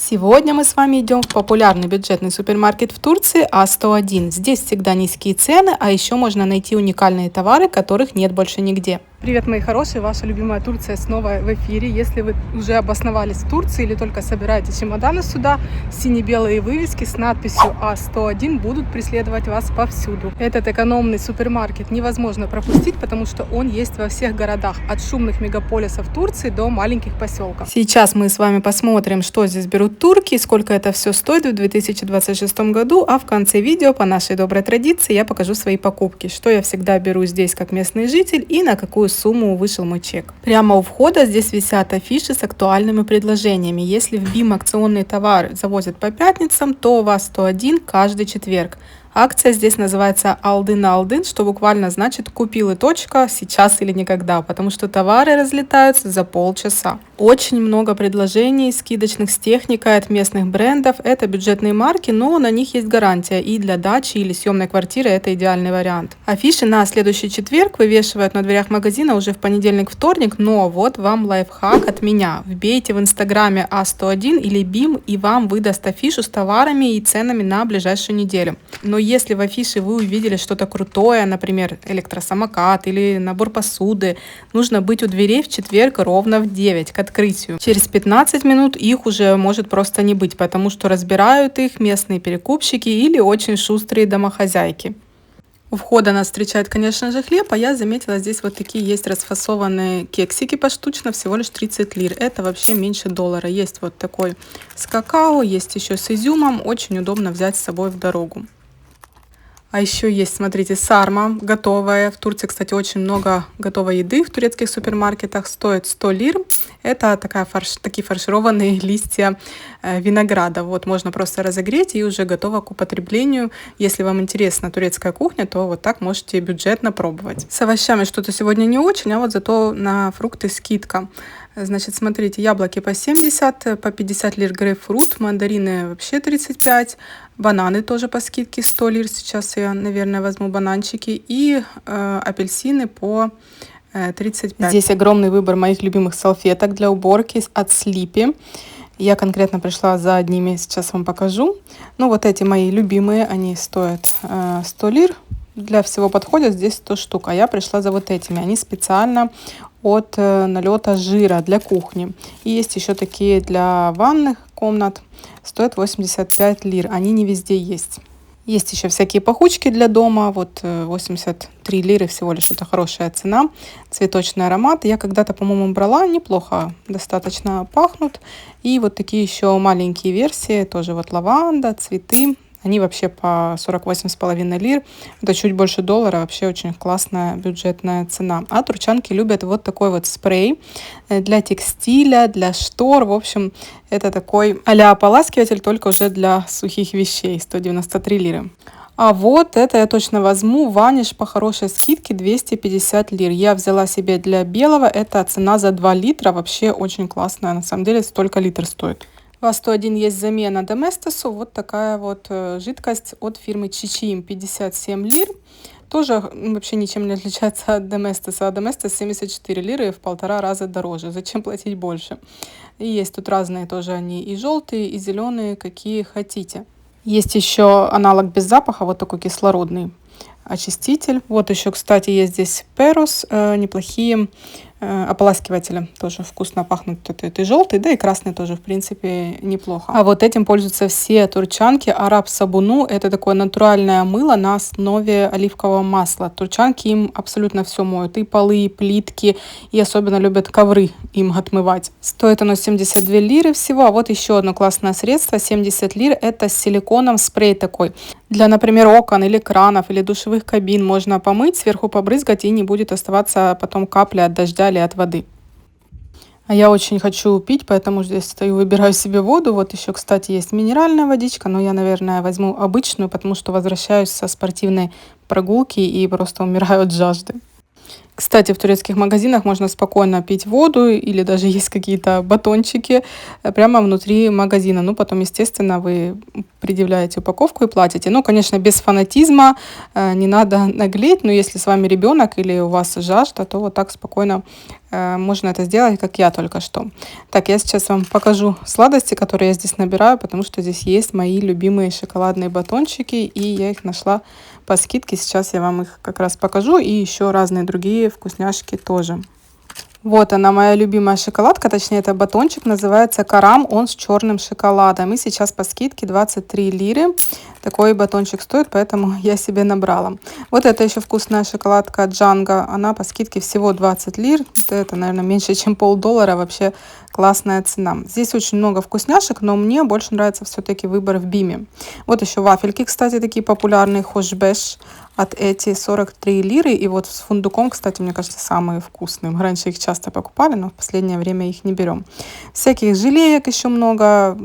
Сегодня мы с вами идем в популярный бюджетный супермаркет в Турции А101. Здесь всегда низкие цены, а еще можно найти уникальные товары, которых нет больше нигде. Привет, мои хорошие! Ваша любимая Турция снова в эфире. Если вы уже обосновались в Турции или только собираете чемоданы сюда, сине-белые вывески с надписью А101 будут преследовать вас повсюду. Этот экономный супермаркет невозможно пропустить, потому что он есть во всех городах, от шумных мегаполисов Турции до маленьких поселков. Сейчас мы с вами посмотрим, что здесь берут турки, сколько это все стоит в 2026 году, а в конце видео, по нашей доброй традиции, я покажу свои покупки, что я всегда беру здесь как местный житель и на какую сумму вышел мой чек. Прямо у входа здесь висят афиши с актуальными предложениями. Если в БИМ акционные товары завозят по пятницам, то у вас 101 каждый четверг. Акция здесь называется «Алдын-алдын», что буквально значит «купил и точка, сейчас или никогда», потому что товары разлетаются за полчаса. Очень много предложений, скидочных с техникой от местных брендов. Это бюджетные марки, но на них есть гарантия. И для дачи или съемной квартиры это идеальный вариант. Афиши на следующий четверг вывешивают на дверях магазина уже в понедельник, вторник. Но вот вам лайфхак от меня. Вбейте в инстаграме А101 или БИМ, и вам выдаст афишу с товарами и ценами на ближайшую неделю. Но если в афише вы увидели что-то крутое, например, электросамокат или набор посуды, нужно быть у дверей в четверг ровно в 9 к открытию. Через 15 минут их уже может просто не быть, потому что разбирают их местные перекупщики или очень шустрые домохозяйки. У входа нас встречает, конечно же, хлеб, а я заметила, здесь вот такие есть расфасованные кексики поштучно, всего лишь 30 лир. Это вообще меньше $1. Есть вот такой с какао, есть еще с изюмом, очень удобно взять с собой в дорогу. А еще есть, смотрите, сарма готовая. В Турции, кстати, очень много готовой еды в турецких супермаркетах. Стоит 100 лир. Это такие фаршированные листья винограда. Вот можно просто разогреть и уже готово к употреблению. Если вам интересна турецкая кухня, то вот так можете бюджетно пробовать. С овощами что-то сегодня не очень, а вот зато на фрукты скидка. Значит, смотрите, яблоки по 70, по 50 лир грейпфрут, мандарины вообще 35, бананы тоже по скидке 100 лир. Сейчас я, наверное, возьму бананчики. И апельсины по 35. Здесь огромный выбор моих любимых салфеток для уборки от Sleepy. Я конкретно пришла за одними, сейчас вам покажу. Ну, вот эти мои любимые, они стоят 100 лир. Для всего подходят здесь 100 штук, а я пришла за вот этими. Они специально от налета жира для кухни. И есть еще такие для ванных комнат, стоят 85 лир. Они не везде есть. Есть еще всякие пахучки для дома, вот 83 лиры всего лишь, это хорошая цена. Цветочный аромат. Я когда-то, по-моему, брала, неплохо, достаточно пахнут. И вот такие еще маленькие версии, тоже вот лаванда, цветы. Они вообще по 48,5 лир. Это чуть больше $1. Вообще очень классная бюджетная цена. А турчанки любят вот такой вот спрей для текстиля, для штор. В общем, это такой а-ля ополаскиватель, только уже для сухих вещей. 193 лиры. А вот это я точно возьму. Ваниш по хорошей скидке 250 лир. Я взяла себе для белого. Это цена за 2 литра. Вообще очень классная. На самом деле столько литр стоит. В А101 есть замена Доместосу. Вот такая вот жидкость от фирмы Чичим, 57 лир. Тоже вообще ничем не отличается от Доместоса. А Доместос 74 лиры, в 1,5 раза дороже. Зачем платить больше? И есть тут разные тоже они и желтые, и зеленые, какие хотите. Есть еще аналог без запаха, вот такой кислородный очиститель. Вот еще, кстати, есть здесь Перус, неплохие ополаскиватели. Тоже вкусно пахнут этой желтой, да и красный тоже, в принципе, неплохо. А вот этим пользуются все турчанки. Араб Сабуну — это такое натуральное мыло на основе оливкового масла. Турчанки им абсолютно все моют. И полы, и плитки, и особенно любят ковры им отмывать. Стоит оно 72 лиры всего. А вот еще одно классное средство, 70 лир. Это с силиконом спрей такой. Для, например, окон или кранов, или душевых кабин можно помыть, сверху побрызгать, и не будет оставаться потом капля от дождя или от воды. А я очень хочу пить, поэтому здесь стою, выбираю себе воду. Вот еще, кстати, есть минеральная водичка, но я, наверное, возьму обычную, потому что возвращаюсь со спортивной прогулки и просто умираю от жажды. Кстати, в турецких магазинах можно спокойно пить воду или даже есть какие-то батончики прямо внутри магазина. Ну, потом, естественно, вы предъявляете упаковку и платите. Ну, конечно, без фанатизма, не надо наглеть, но если с вами ребенок или у вас жажда, то вот так спокойно можно это сделать, как я только что. Так, я сейчас вам покажу сладости, которые я здесь набираю, потому что здесь есть мои любимые шоколадные батончики, и я их нашла по скидке. Сейчас я вам их как раз покажу, и еще разные другие вкусняшки тоже. Вот она, моя любимая шоколадка, точнее это батончик, называется Карам, он с черным шоколадом. И сейчас по скидке 23 лиры такой батончик стоит, поэтому я себе набрала. Вот это еще вкусная шоколадка Джанго, она по скидке всего 20 лир. Это, наверное, меньше, чем $0,5, вообще классная цена. Здесь очень много вкусняшек, но мне больше нравится все-таки выбор в Биме. Вот еще вафельки, кстати, такие популярные, Хошбеш. От эти 43 лиры. И вот с фундуком, кстати, мне кажется, самые вкусные. Мы раньше их часто покупали, но в последнее время их не берем. Всяких желеек еще много,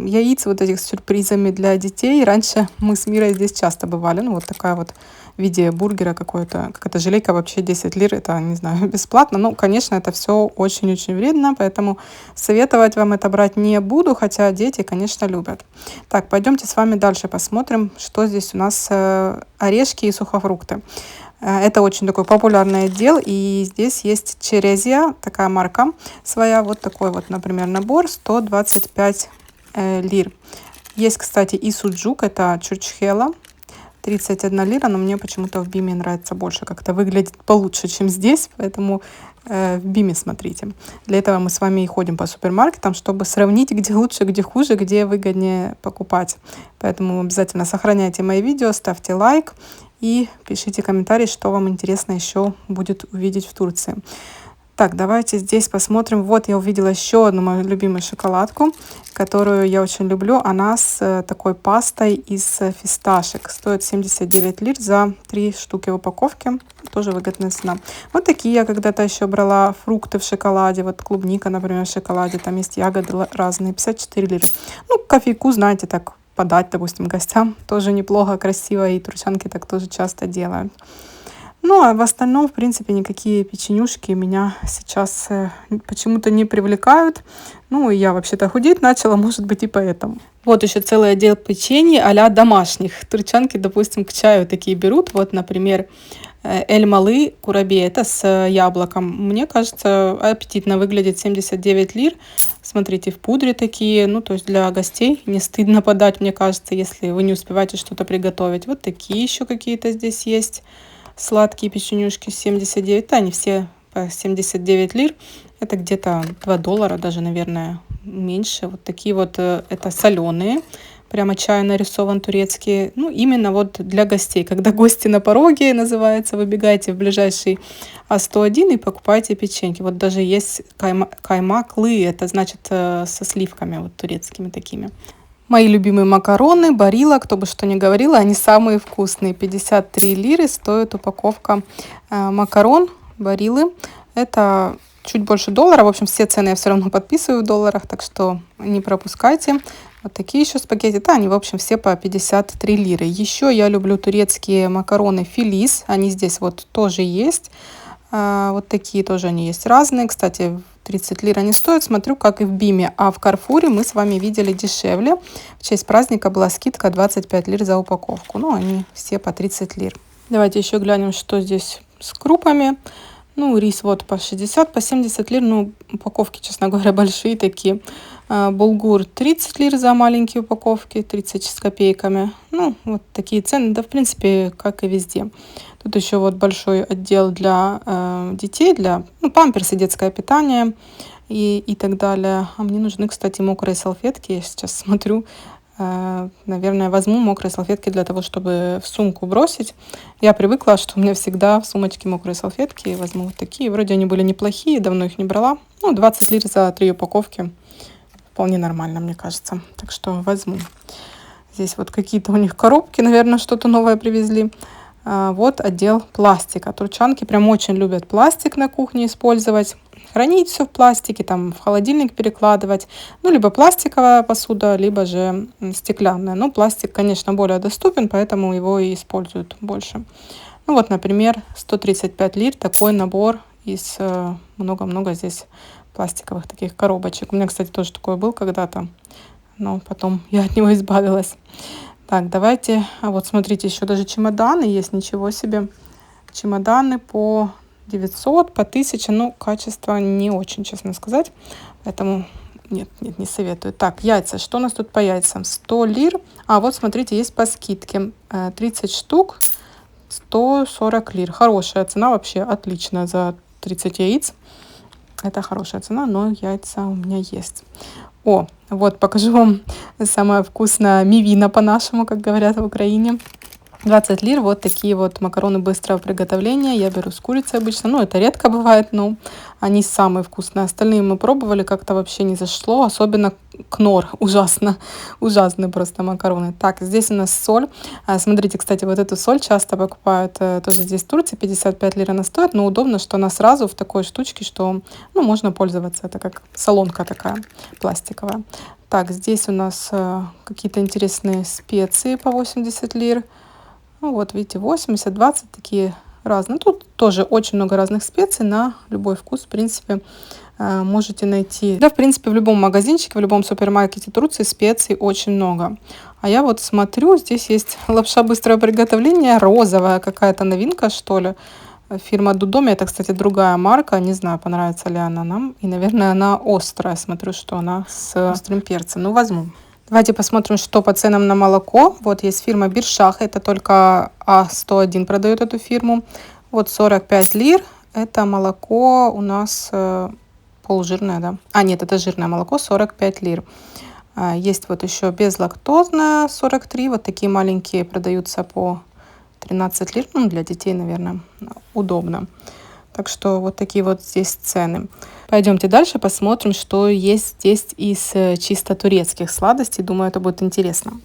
яиц вот этих с сюрпризами для детей. Раньше мы с Мирой здесь часто бывали. Ну, вот такая вот в виде бургера какой-то. Какая-то желейка вообще 10 лир. Это, не знаю, бесплатно. Ну, конечно, это все очень-очень вредно, поэтому советовать вам это брать не буду, хотя дети, конечно, любят. Так, пойдемте с вами дальше посмотрим, что здесь у нас орешки и сухофрукты. Это очень такой популярный отдел, и здесь есть черезия, такая марка своя, вот такой вот, например, набор, 125 лир. Есть, кстати, и суджук, это чурчхела, 31 лира, но мне почему-то в Биме нравится больше, как-то выглядит получше, чем здесь, поэтому в Биме смотрите. Для этого мы с вами и ходим по супермаркетам, чтобы сравнить, где лучше, где хуже, где выгоднее покупать. Поэтому обязательно сохраняйте мои видео, ставьте лайк и пишите комментарии, что вам интересно еще будет увидеть в Турции. Так, давайте здесь посмотрим. Вот я увидела еще одну мою любимую шоколадку, которую я очень люблю. Она с такой пастой из фисташек. Стоит 79 лир за 3 штуки в упаковке. Тоже выгодная цена. Вот такие я когда-то еще брала фрукты в шоколаде. Вот клубника, например, в шоколаде. Там есть ягоды разные. 54 лиры. Ну, кофейку, знаете, так подать, допустим, гостям. Тоже неплохо, красиво. И турчанки так тоже часто делают. Ну, а в остальном, в принципе, никакие печенюшки меня сейчас почему-то не привлекают. Ну, и я вообще-то худеть начала, может быть, и поэтому. Вот еще целый отдел печенья а-ля домашних. Турчанки, допустим, к чаю такие берут. Вот, например, эль-малы кураби, это с яблоком. Мне кажется, аппетитно выглядит, 79 лир. Смотрите, в пудре такие, ну, то есть для гостей не стыдно подать, мне кажется, если вы не успеваете что-то приготовить. Вот такие еще какие-то здесь есть. Сладкие печенюшки 79, да, они все по 79 лир. Это где-то $2, даже, наверное, меньше. Вот такие вот, это соленые. Прямо чай нарисован турецкий. Ну, именно вот для гостей. Когда гости на пороге, называется, выбегайте в ближайший А101 и покупайте печеньки. Вот даже есть каймаклы, это значит со сливками вот турецкими такими. Мои любимые макароны, барилла, кто бы что ни говорил, они самые вкусные. 53 лиры стоит упаковка макарон, бариллы. Это чуть больше $1. В общем, все цены я все равно подписываю в долларах, так что не пропускайте. Вот такие еще спагетти. Да, они, в общем, все по 53 лиры. Еще я люблю турецкие макароны Филис. Они здесь вот тоже есть. Вот такие тоже они есть разные. Кстати, 30 лир они стоят. Смотрю, как и в Биме. А в Карфуре мы с вами видели дешевле. В честь праздника была скидка 25 лир за упаковку. Ну, они все по 30 лир. Давайте еще глянем, что здесь с крупами. Ну, рис вот по 60, по 70 лир. Ну, упаковки, честно говоря, большие такие. Булгур 30 лир за маленькие упаковки, 30 с копейками. Ну, вот такие цены. Да, в принципе, как и везде. Тут еще вот большой отдел для детей, для памперсы, детское питание и так далее. А мне нужны, кстати, мокрые салфетки. Я сейчас смотрю, наверное, возьму мокрые салфетки для того, чтобы в сумку бросить. Я привыкла, что у меня всегда в сумочке мокрые салфетки. Возьму вот такие. Вроде они были неплохие, давно их не брала. Ну, 20 лир за 3 упаковки. Вполне нормально, мне кажется. Так что возьму. Здесь вот какие-то у них коробки, наверное, что-то новое привезли. Вот отдел пластика. Турчанки прям очень любят пластик на кухне использовать. Хранить все в пластике, там в холодильник перекладывать. Ну, либо пластиковая посуда, либо же стеклянная. Но пластик, конечно, более доступен, поэтому его и используют больше. Ну вот, например, 135 лир, такой набор из много-много здесь пластиковых таких коробочек. У меня, кстати, тоже такой был когда-то, но потом я от него избавилась. Так, давайте, вот смотрите, еще даже чемоданы есть, ничего себе. Чемоданы по 900 по 1000, ну, качество не очень, честно сказать, поэтому нет, не советую. Так, яйца, что у нас тут по яйцам? 100 лир, а вот смотрите, есть по скидке, 30 штук, 140 лир, хорошая цена, вообще отличная за 30 яиц, это хорошая цена, но яйца у меня есть. О, вот покажу вам самое вкусное мивина по-нашему, как говорят в Украине. 20 лир, вот такие вот макароны быстрого приготовления. Я беру с курицей обычно, ну это редко бывает, но они самые вкусные. Остальные мы пробовали, как-то вообще не зашло, особенно кнор, ужасно, ужасные просто макароны. Так, здесь у нас соль. Смотрите, кстати, вот эту соль часто покупают тоже здесь в Турции, 55 лир она стоит, но удобно, что она сразу в такой штучке, что, ну, можно пользоваться, это как солонка такая пластиковая. Так, здесь у нас какие-то интересные специи по 80 лир. Ну вот, видите, 80, 20 такие разные. Тут тоже очень много разных специй на любой вкус, в принципе, можете найти. Да, в принципе, в любом магазинчике, в любом супермаркете Турции специй очень много. А я вот смотрю, здесь есть лапша быстрого приготовления, розовая какая-то новинка, что ли. Фирма Дудоми, это, кстати, другая марка, не знаю, понравится ли она нам. И, наверное, она острая, смотрю, что она с острым перцем. Ну, возьму. Давайте посмотрим, что по ценам на молоко. Вот есть фирма Биршах, это только А101 продает эту фирму. Вот 45 лир, это молоко у нас полужирное, да? А, нет, это жирное молоко, 45 лир. Есть вот еще безлактозное, 43, вот такие маленькие продаются по 13 лир, ну, для детей, наверное, удобно. Так что вот такие вот здесь цены. Пойдемте дальше, посмотрим, что есть здесь из чисто турецких сладостей. Думаю, это будет интересно.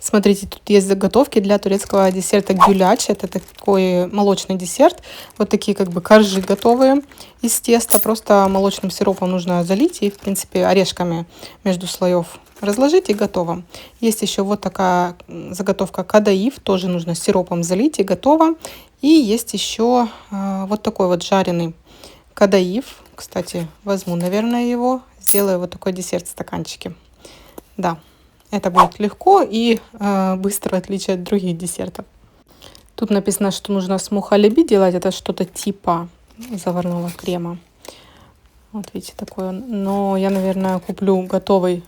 Смотрите, тут есть заготовки для турецкого десерта гюляч. Это такой молочный десерт. Вот такие как бы коржи готовые из теста. Просто молочным сиропом нужно залить и, в принципе, орешками между слоев разложить и готово. Есть еще вот такая заготовка кадаиф. Тоже нужно сиропом залить и готово. И есть еще вот такой вот жареный кадаиф. Кстати, возьму, наверное, его. Сделаю вот такой десерт в стаканчике. Да, это будет легко и быстро, в отличие от других десертов. Тут написано, что нужно с мухалеби делать. Это что-то типа заварного крема. Вот видите, такой он. Но я, наверное, куплю готовый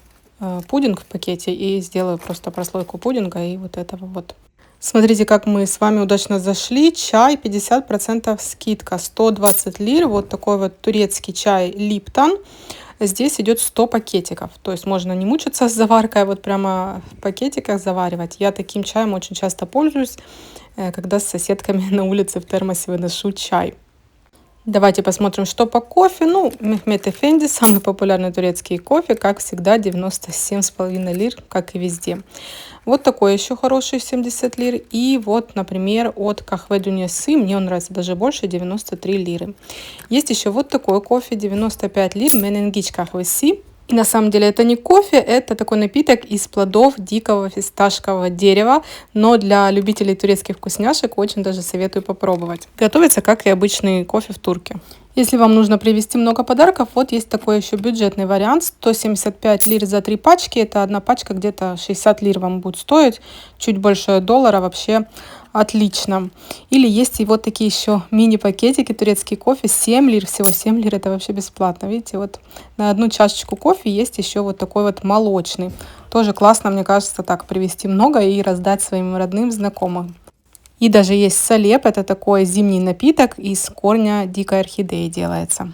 пудинг в пакете и сделаю просто прослойку пудинга и вот этого вот. Смотрите, как мы с вами удачно зашли. Чай 50% скидка, 120 лир. Вот такой вот турецкий чай Липтон. Здесь идет 100 пакетиков. То есть можно не мучиться с заваркой, а вот прямо в пакетиках заваривать. Я таким чаем очень часто пользуюсь, когда с соседками на улице в термосе выношу чай. Давайте посмотрим, что по кофе. Ну, Мехмед Эфенди, самый популярный турецкий кофе, как всегда, 97,5 лир, как и везде. Вот такой еще хороший, 70 лир. И вот, например, от Кахве Дуньясы, мне он нравится даже больше, 93 лиры. Есть еще вот такой кофе, 95 лир, Мененгич Кахвеси. И на самом деле это не кофе, это такой напиток из плодов дикого фисташкового дерева, но для любителей турецких вкусняшек очень даже советую попробовать. Готовится как и обычный кофе в турке. Если вам нужно привезти много подарков, вот есть такой еще бюджетный вариант, 175 лир за 3 пачки, это одна пачка где-то 60 лир вам будет стоить, чуть больше доллара, вообще отлично. Или есть и вот такие еще мини-пакетики, турецкий кофе, 7 лир, всего 7 лир, это вообще бесплатно. Видите, вот на одну чашечку кофе есть еще вот такой вот молочный. Тоже классно, мне кажется, так привезти много и раздать своим родным, знакомым. И даже есть салеп, это такой зимний напиток, из корня дикой орхидеи делается.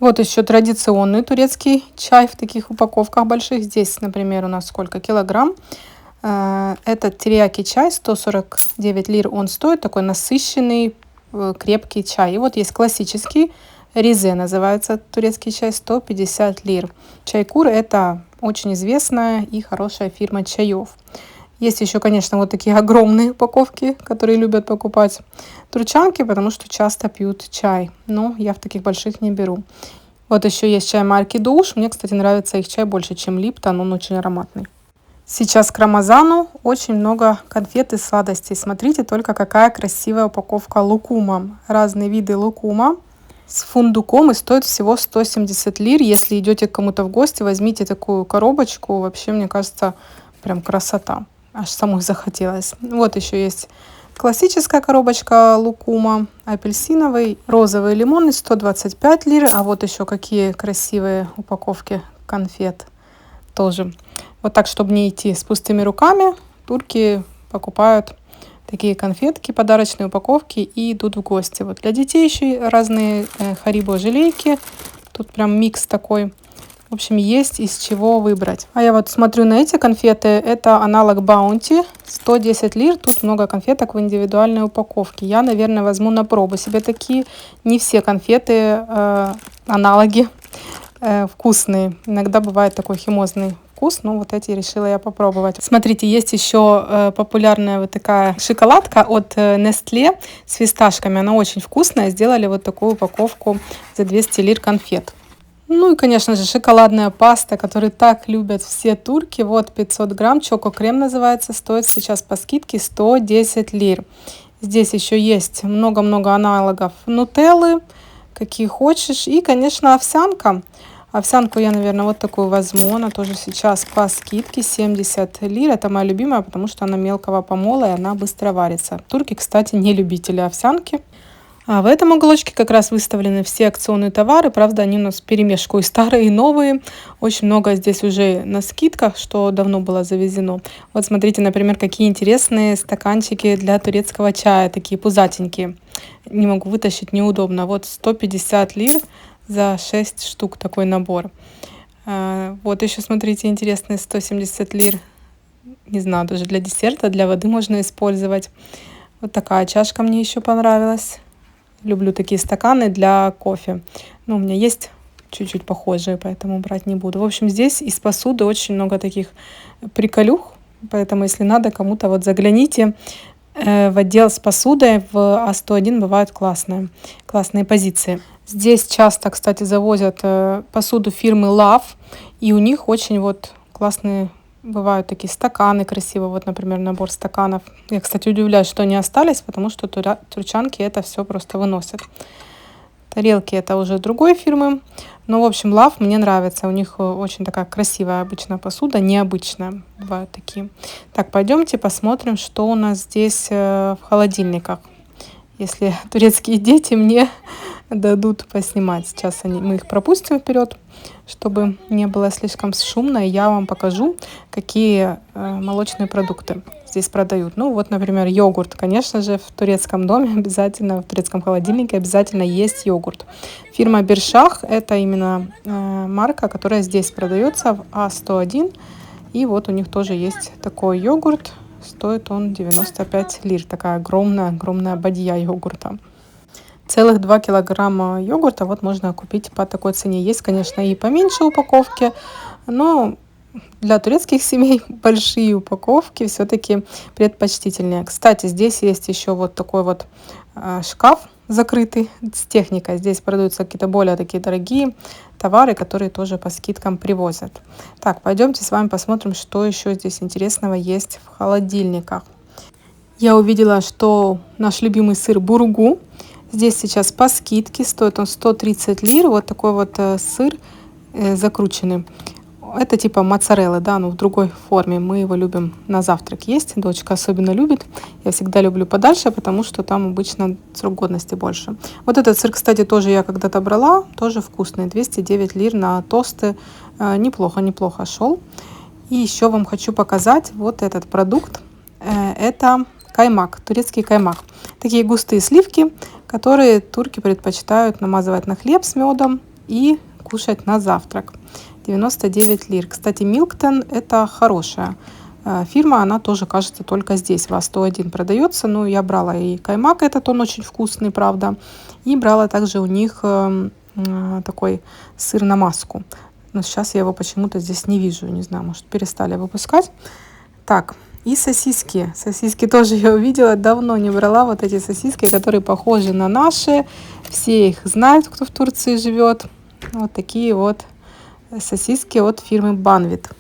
Вот еще традиционный турецкий чай в таких упаковках больших. Здесь, например, у нас сколько? Килограмм. Этот терияки чай, 149 лир он стоит, такой насыщенный, крепкий чай. И вот есть классический, Ризе называется турецкий чай, 150 лир. Чайкур это очень известная и хорошая фирма чаев. Есть еще, конечно, вот такие огромные упаковки, которые любят покупать турчанки, потому что часто пьют чай. Но я в таких больших не беру. Вот еще есть чай марки Душ. Мне, кстати, нравится их чай больше, чем Липтон. Он очень ароматный. Сейчас к Рамазану очень много конфет и сладостей. Смотрите только, какая красивая упаковка лукума. Разные виды лукума с фундуком и стоит всего 170 лир. Если идете к кому-то в гости, возьмите такую коробочку. Вообще, мне кажется, прям красота. Аж самой захотелось. Вот еще есть Классическая коробочка лукума, апельсиновый, розовый, лимонный 125 лир. А вот еще какие красивые упаковки конфет тоже. Вот так, чтобы не идти с пустыми руками, турки покупают такие конфетки, подарочные упаковки и идут в гости. Вот для детей еще разные Харибо желейки. Тут прям микс такой. В общем, есть из чего выбрать. А я вот смотрю на эти конфеты. Это аналог Баунти. 110 лир. Тут много конфеток в индивидуальной упаковке. Я, наверное, возьму на пробу себе такие. Не все конфеты аналоги вкусные. Иногда бывает такой химозный вкус, но вот эти решила я попробовать. Смотрите, есть еще популярная вот такая шоколадка от Nestlé с фисташками. Она очень вкусная. Сделали вот такую упаковку за 200 лир конфет. Ну и, конечно же, шоколадная паста, которую так любят все турки. Вот 500 грамм, чоко-крем называется, стоит сейчас по скидке 110 лир. Здесь еще есть много-много аналогов нутеллы, какие хочешь. И, конечно, овсянка. Овсянку я, наверное, вот такую возьму. Она тоже сейчас по скидке 70 лир. Это моя любимая, потому что она мелкого помола и она быстро варится. Турки, кстати, не любители овсянки. А в этом уголочке как раз выставлены все акционные товары. Правда, они у нас вперемешку и старые, и новые. Очень много здесь уже на скидках, что давно было завезено. Вот смотрите, например, какие интересные стаканчики для турецкого чая. Такие пузатенькие. Не могу вытащить, неудобно. Вот 150 лир за 6 штук такой набор. Вот еще, смотрите, интересные 170 лир. Не знаю, даже для десерта, для воды можно использовать. Вот такая чашка мне еще понравилась. Люблю такие стаканы для кофе. Но у меня есть чуть-чуть похожие, поэтому брать не буду. В общем, здесь из посуды очень много таких приколюх. Поэтому, если надо кому-то, вот загляните в отдел с посудой. В А101 бывают классные позиции. Здесь часто, кстати, завозят посуду фирмы Love. И у них очень вот классные бывают такие стаканы красивые. Вот, например, набор стаканов. Я, кстати, удивляюсь, что они остались, потому что турчанки это все просто выносят. Тарелки это уже другой фирмы. Но, в общем, Love мне нравится. У них очень такая красивая обычная посуда, необычная. Бывают такие. Так, пойдемте посмотрим, что у нас здесь в холодильниках. Если турецкие дети мне дадут поснимать. Сейчас мы их пропустим вперед, чтобы не было слишком шумно. И я вам покажу, какие молочные продукты здесь продают. Ну вот, например, йогурт. Конечно же, в турецком доме обязательно, в турецком холодильнике обязательно есть йогурт. Фирма Бершах, это именно марка, которая здесь продается в А101. И вот у них тоже есть такой йогурт. Стоит он 95 лир. Такая огромная бадья йогурта. Целых 2 килограмма йогурта вот можно купить по такой цене. Есть, конечно, и поменьше упаковки, но для турецких семей большие упаковки все-таки предпочтительнее. Кстати, здесь есть еще вот такой вот шкаф закрытый с техникой. Здесь продаются какие-то более такие дорогие товары, которые тоже по скидкам привозят. Так, пойдемте с вами посмотрим, что еще здесь интересного есть в холодильниках. Я увидела, что наш любимый сыр бургу здесь сейчас по скидке. Стоит он 130 лир. Вот такой вот сыр закрученный. Это типа моцареллы, да, но в другой форме. Мы его любим на завтрак есть. Дочка особенно любит. Я всегда люблю подальше, потому что там обычно срок годности больше. Вот этот сыр, кстати, тоже я когда-то брала. Тоже вкусный. 209 лир на тосты. Неплохо шел. И еще вам хочу показать вот этот продукт. Это каймак, турецкий каймак. Такие густые сливки, которые турки предпочитают намазывать на хлеб с медом и кушать на завтрак. 99 лир. Кстати, Милктон это хорошая фирма, она тоже, кажется, только здесь в А101 продается. Ну, я брала и каймак этот, он очень вкусный, правда. И брала также у них такой сыр на маску. Но сейчас я его почему-то здесь не вижу. Не знаю, может, перестали выпускать. Так, и сосиски. Сосиски тоже я увидела. Давно не брала вот эти сосиски, которые похожи на наши. Все их знают, кто в Турции живет. Вот такие вот сосиски от фирмы Banvit.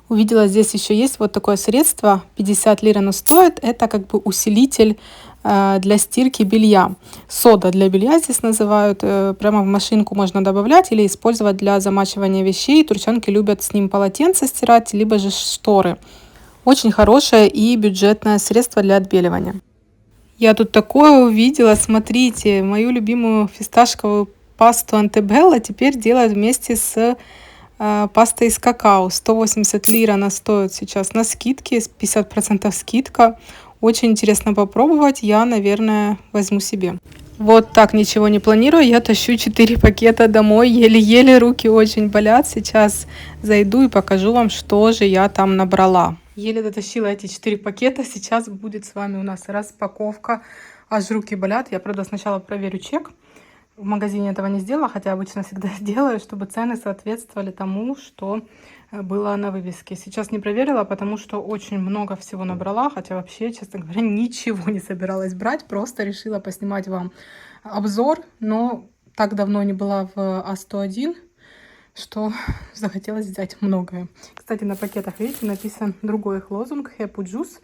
Увидела, здесь еще есть вот такое средство. 50 лир оно стоит. Это как бы усилитель для стирки белья. Сода для белья здесь называют. Прямо в машинку можно добавлять или использовать для замачивания вещей. Турчанки любят с ним полотенца стирать, либо же шторы. Очень хорошее и бюджетное средство для отбеливания. Я тут такое увидела, смотрите, мою любимую фисташковую пасту Антебелла теперь делают вместе с пастой из какао. 180 лир она стоит сейчас на скидке, 50% скидка. Очень интересно попробовать, я, наверное, возьму себе. Вот так, ничего не планирую, я тащу 4 пакета домой, еле-еле руки очень болят. Сейчас зайду и покажу вам, что же я там набрала. Еле дотащила эти 4 пакета, сейчас будет с вами у нас распаковка. Аж руки болят, я, правда, сначала проверю чек. В магазине этого не сделала, хотя обычно всегда делаю, чтобы цены соответствовали тому, что было на вывеске. Сейчас не проверила, потому что очень много всего набрала, хотя вообще, честно говоря, ничего не собиралась брать, просто решила поснимать вам обзор, но так давно не была в А101, что захотелось взять многое. Кстати, на пакетах, видите, написан другой их лозунг «Happy Juice»,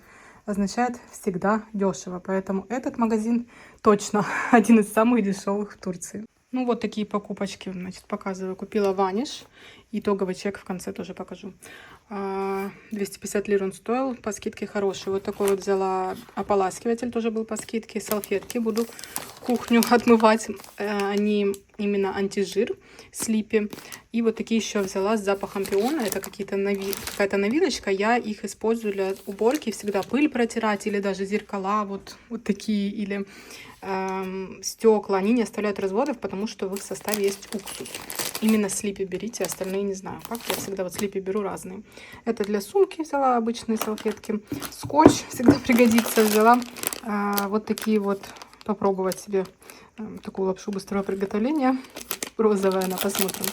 означает всегда дешево, поэтому этот магазин точно один из самых дешевых в Турции. Ну вот такие покупочки, значит, показываю. Купила ваниш, итоговый чек в конце тоже покажу. 250 лир он стоил, по скидке хороший. Вот такой вот взяла ополаскиватель, тоже был по скидке. Салфетки буду кухню отмывать, они именно антижир, слипи. И вот такие еще взяла с запахом пиона, это какая-то новиночка. Я их использую для уборки, всегда пыль протирать или даже зеркала, вот такие, или стекла. Они не оставляют разводов, потому что в их составе есть уксус. Именно слипи берите, остальные не знаю как. Я всегда вот слипи беру разные. Это для сумки взяла обычные салфетки. Скотч всегда пригодится. Взяла вот такие вот, попробовать себе такую лапшу быстрого приготовления. Розовая она, посмотрим,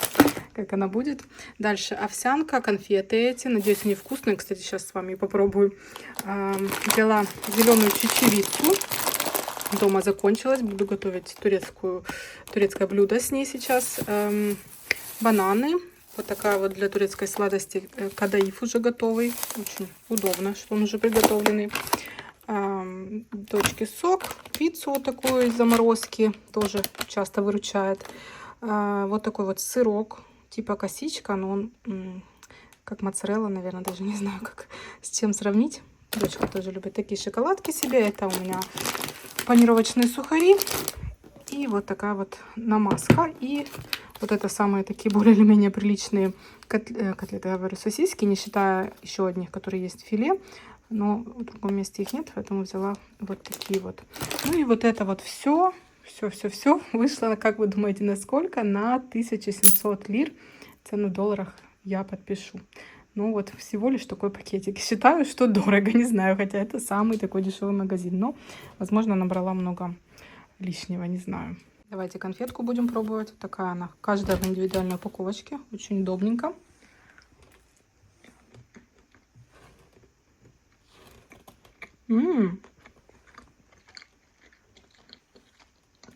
как она будет. Дальше овсянка, конфеты эти. Надеюсь, они вкусные. Кстати, сейчас с вами попробую. Взяла зеленую чечевицу. Дома закончилась. Буду готовить турецкое блюдо с ней сейчас. Бананы. Вот такая вот для турецкой сладости кадаиф уже готовый. Очень удобно, что он уже приготовленный. Дочке сок. Пиццу вот такую из заморозки. Тоже часто выручает. Вот такой вот сырок. Типа косичка, но он как моцарелла, наверное. Даже не знаю, как с чем сравнить. Дочка тоже любит такие шоколадки себе. Это у меня панировочные сухари. И вот такая вот намазка. И вот это самые такие более или менее приличные котлеты, я говорю, сосиски, не считая еще одних, которые есть филе. Но в другом месте их нет, поэтому взяла вот такие вот. Ну и вот это вот все вышло, как вы думаете, на сколько? На 1700 лир. Цену в долларах я подпишу. Ну вот всего лишь такой пакетик. Считаю, что дорого, не знаю, хотя это самый такой дешевый магазин. Но, возможно, набрала много лишнего, не знаю. Давайте конфетку будем пробовать. Вот такая она. Каждая в индивидуальной упаковочке. Очень удобненько.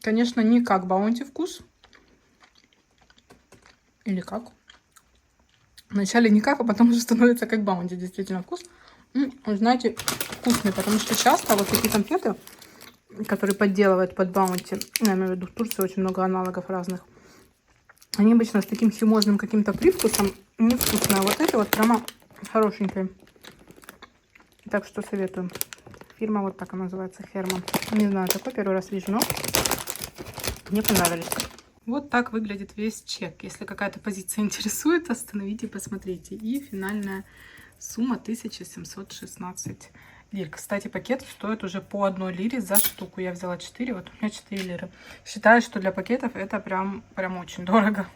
Конечно, не как Баунти вкус. Или как? Вначале никак, а потом уже становится как Баунти. Действительно вкус. Знаете, вкусный, потому что часто вот такие конфеты, которые подделывают под Баунти, я имею в виду, в Турции очень много аналогов разных, они обычно с таким химозным каким-то привкусом, невкусные. А вот эти вот прямо хорошенькие. Так что советую. Фирма вот так она называется, Херман. Не знаю, такой первый раз вижу, но мне понравились. Вот так выглядит весь чек. Если какая-то позиция интересует, остановите, посмотрите. И финальная сумма 1716 лир. Кстати, пакет стоит уже по 1 лире за штуку. Я взяла 4, вот у меня 4 лиры. Считаю, что для пакетов это прям очень дорого.